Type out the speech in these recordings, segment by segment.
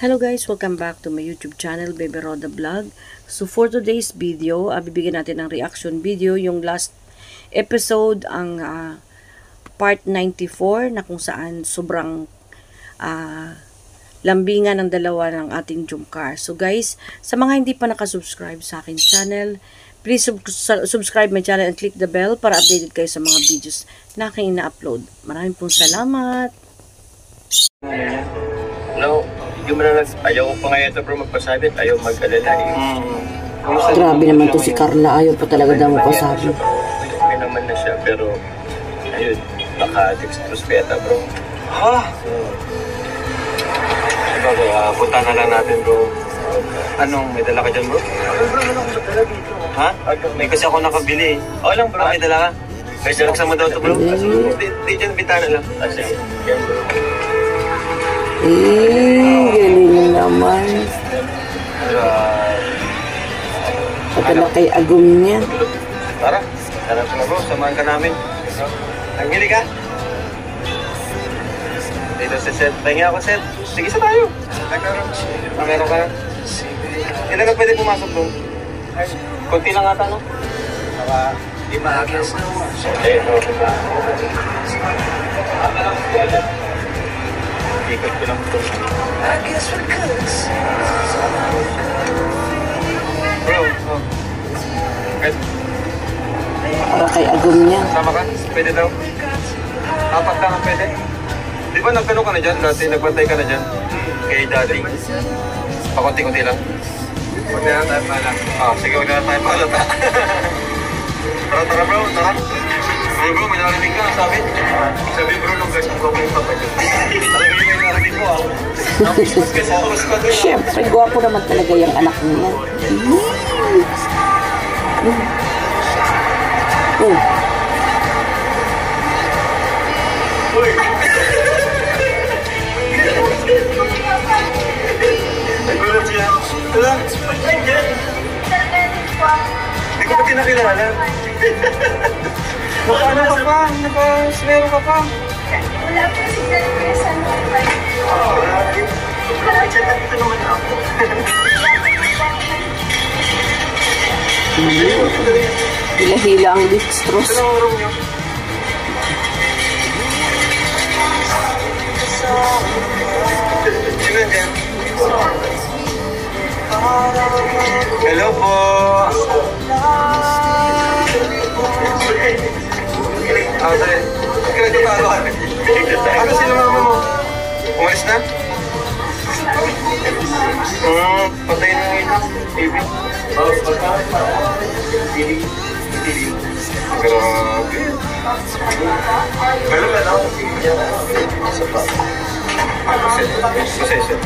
Hello guys, welcome back to my YouTube channel, Baby Roda Vlog. So for today's video, bibigyan natin ng reaction video, yung last episode, ang part 94, na kung saan sobrang lambingan ng dalawa ng ating Jungkar. So guys, sa mga hindi pa nakasubscribe sa akin channel, please subscribe my channel and click the bell para updated kayo sa mga videos na aking ina-upload. Maraming pong salamat! No, hindi mo na ayaw ko pa nga ito bro magpasabit, ayaw mag-alala eh. Grabe naman to si Carla, ayaw pa talaga daw magpasabit. Okay naman na siya, pero ayun, naka-exprospeta bro. Ha? Diba bro, punta na lang natin bro. Anong, may dala ka dyan bro? Wala akong dala dito. Ha? May kasi ako nakabili eh. Oo lang bro, may dala ka. May salaksan mo daw ito bro. Di dyan, bitana lang. Sige, yan bro. Galing naman. Patala kay Agum niya. Tara, tara na bro, samahan ka namin. Nanggili ka? Dito si Seth. Pahingi ako Seth. Sige sa tayo. Meron ka? Hindi ka pwede pumasok bro. Kunti lang ata no? Di maagos. Ikot ko lang ito. Bro, Para kay Agum niya. sama ka? Pwede daw? Apat lang ang pwede? Di ba nagtanong ka na dyan? Dati nagbantay ka na dyan? Kay daddy? Pakunti-kunti lang? Huwag na lang tayo pala. Sige, huwag na lang tayo pala. Tara bro, tara. Ay bro, may narinig ka, sabi bro, nung guys, ang gawin pa pa dyan. Talaga yung may narinig mo Siyempre, gwapo naman talaga yung anak niya. Uy! Nagulat siya. Wala? Hindi ko pa kinakilala. Ano ka pa? Naka-smero ka pa? Wala po si Delpresa naman. Dito naman ako. Hila-hila ang dextrose. Ito ang room niyo. Sino dyan? Hello po! Tayo. Kinagtatalo ka. Ano sila mama mo? Umalis na? Patay na ngayon. Baby. Grabe. Meron ka na? Isa pa. Pasensya.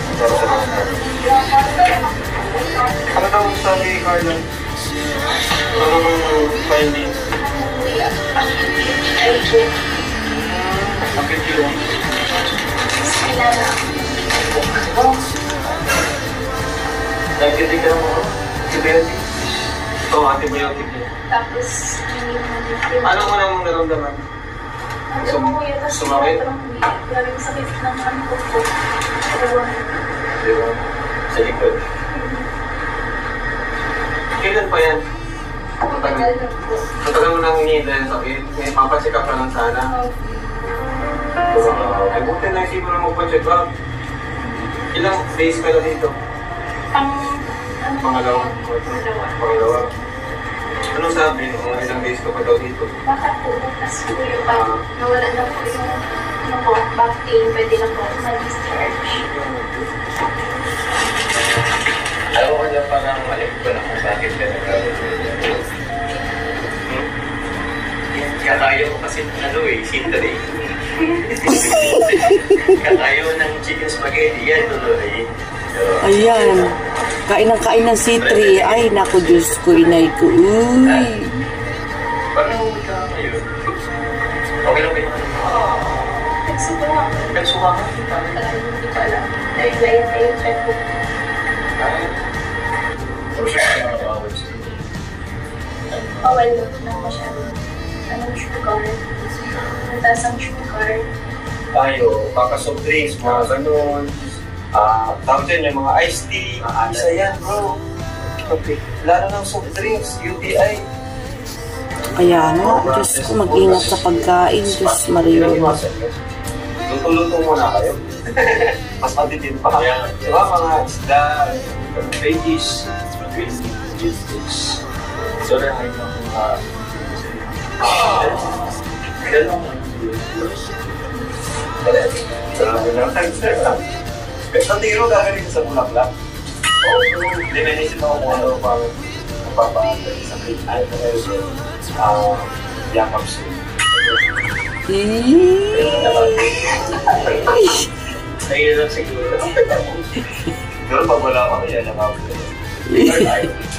Ano daw sabi Carla? Ano bang finding? Ang video. Nagkitig ka mo? Antibiotic? Ito, antibiotic niya. Tapos, Ano mo nang naramdaman? Sumakit? Maraming sakit ng ano ko po. Diba? Sa likod. Kailan pa yan? Matagal mo nang hinihintay ang sakit. May papacheck up ka lang sana. Ay, buti na isip mo na magpa-check up. Ilang days ka na dito? Pangalawa. Anong sabi? Mga ilang days ka pa daw dito? Baka po, bukas po yung nawala na po yung back pain, pwede na po mag-discharge. Ayaw ko niya parang malik ko na kung bakit ka nagkaroon. Kakayo ko kasi sinta eh. Kakayo ng chicken spaghetti, yan tuloy. Ayan. Kain ng C3. Ay, naku, Diyos ko, inay ko. Uy. Parang ka ngayon. Okay lang kayo? Nagsuka. Nagsuka ka? Hindi ko alam. Nag-light na yung check ko. Bawal lang masyado. Anong sugar? Mataas ang sugar. Tayo, kaka-soft drinks, mga ganun. Tawag dyan yung mga iced tea, isa yan bro. Okay. Lalo ng soft drinks, UTI. Kaya na, Diyos ko, mag-ingat sa pagkain. Diyos Maria. Luto-luto muna kayo. Mas matitid pa. Diba mga isda, veggies, so na ay mga sa tiro gagaling sa Bulaklak. Hindi na inisip ako kung ano pang napapagay sa Pilipinas. Yakap siya. Nahihirap siguro. Pero pag wala ka kaya nakapag.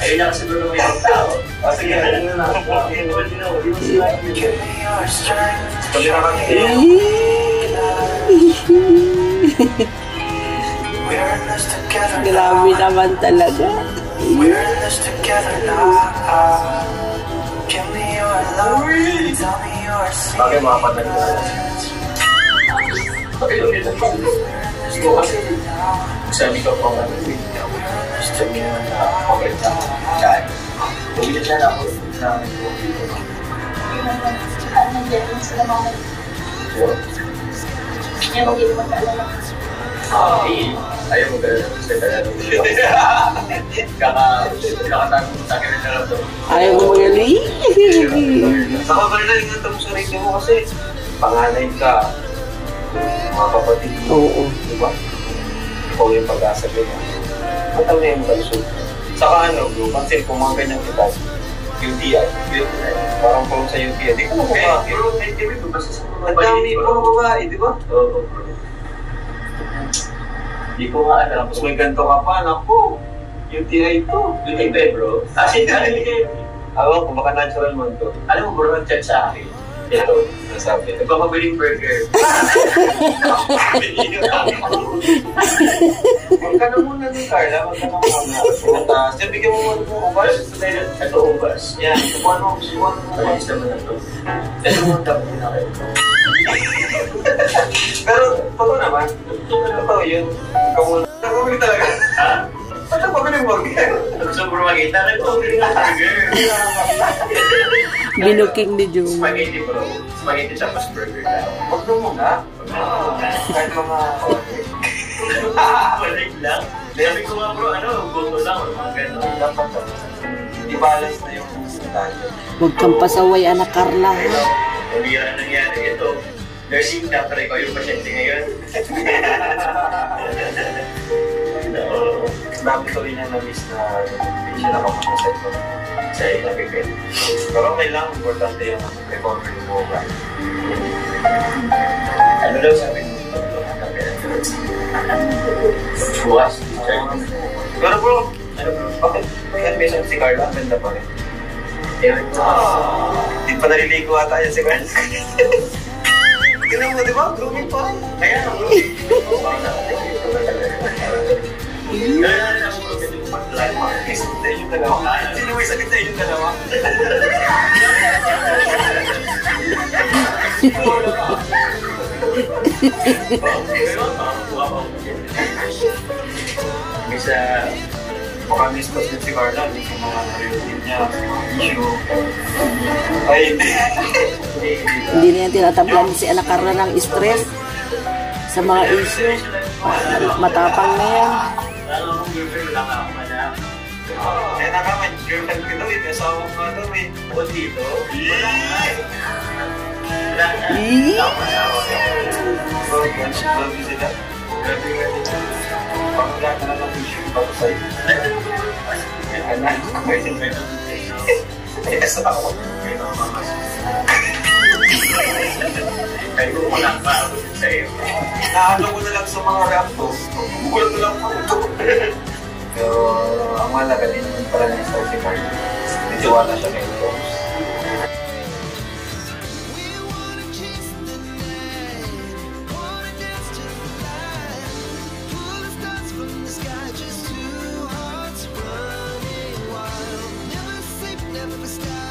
Ayun na kasi bro may ibang tao. Sige, ayun na. Kami na kami. Grabe naman talaga. Bakit mga patag na? Bakit ulit ang gusto kasi sabi ko po nga sabi naman na okay na kaya ulit na ako na Nandiyan sila mga yung hindi mo mag-alala. Ayaw mo gano'n sa gano'n. Kakatanong sa akin na lang ito. Ayaw mo magaling. Saka ba na ingatan mo sa sarili mo kasi panganay ka, mga kapatid mo. Oo. Diba? Ikaw yung pag-asa ko na. Mataw na yung kalso. Saka ano, bro, pansin kung mga ganyan kita, UTI, parang pang sa UTI, di ko makuha. Bro, may TV ko kasi sa mga dami pang babae, di ba? Oo. Di ko nga alam. Tapos may ganito ka pa, naku, UTI to. UTI bro. Kasi UTI. Alam ko, baka natural man to. Alam mo bro, nag-chat sa akin. Ito, nasabi. Nagpapabiling burger. Huwag ka na muna ni Carla. Huwag ka na muna. Diyan, bigyan mo muna ng ubas. Ito, ubas. Yan. Subuhan mo. Ayos naman na to. Ito mo, dapat na kayo. Pero, totoo naman. Totoo yun. Ikaw muna. Nagpapabiling talaga. Ha? Ba't nagpapabiling burger? Gusto mo makita? Nagpapabiling burger. Binuking ni Jung. Spaghetti bro. Spaghetti tapos burger na. Huwag na muna. Kahit mga balik lang. Sabi ko nga bro, goto lang. Mga gano'n. Dapat i-balance na yung tayo. Huwag kang pasaway, anak Carla. Pabira nangyari ito. Nursing doctor, ikaw yung pasyente ngayon. Dami ko rin na na-miss na hindi siya nakapunta sa ito. Sa inabigay. Pero kailangan importante yung recovery mo ba? Ano daw sabi mo? Bukas? Pero bro, bakit? Kaya may si Carla, ganda pa rin. Hindi pa naliligo ata yan si Carla. Tignan mo, di ba? Grooming pa rin. Kaya na, grooming. Kaya na ako bro, kasi mag-landmark. Sakit sa inyong dalawa. Sino may sakit sa inyong dalawa? Bisa baka miss-pass din si Carla sa mga relative niya, sa mga issue. Ay, hindi. Hindi na yan tinatablan si anak Carla ng stress sa mga issue. Matapang na yan. Lalo akong girlfriend, wala nga akong anak. Eh, nakaman, girlfriend ko daw, may asawa ko nga daw eh. O dito? Wala nga eh. Wala nga. Wala akong asawa. Love you sila. Grabe nga nila. Parang lahat na lang ang issue para sa'yo. Anak, may sinwento. Eh, asawa ko. May namamas. Kaya ko walang bago sa'yo. Naano ko na lang sa mga rap to. Bumukulat na lang ako. Pero ang malaga din naman pala na sa si Carl. Nitiwala siya kay Rose. Never sleep, never stop.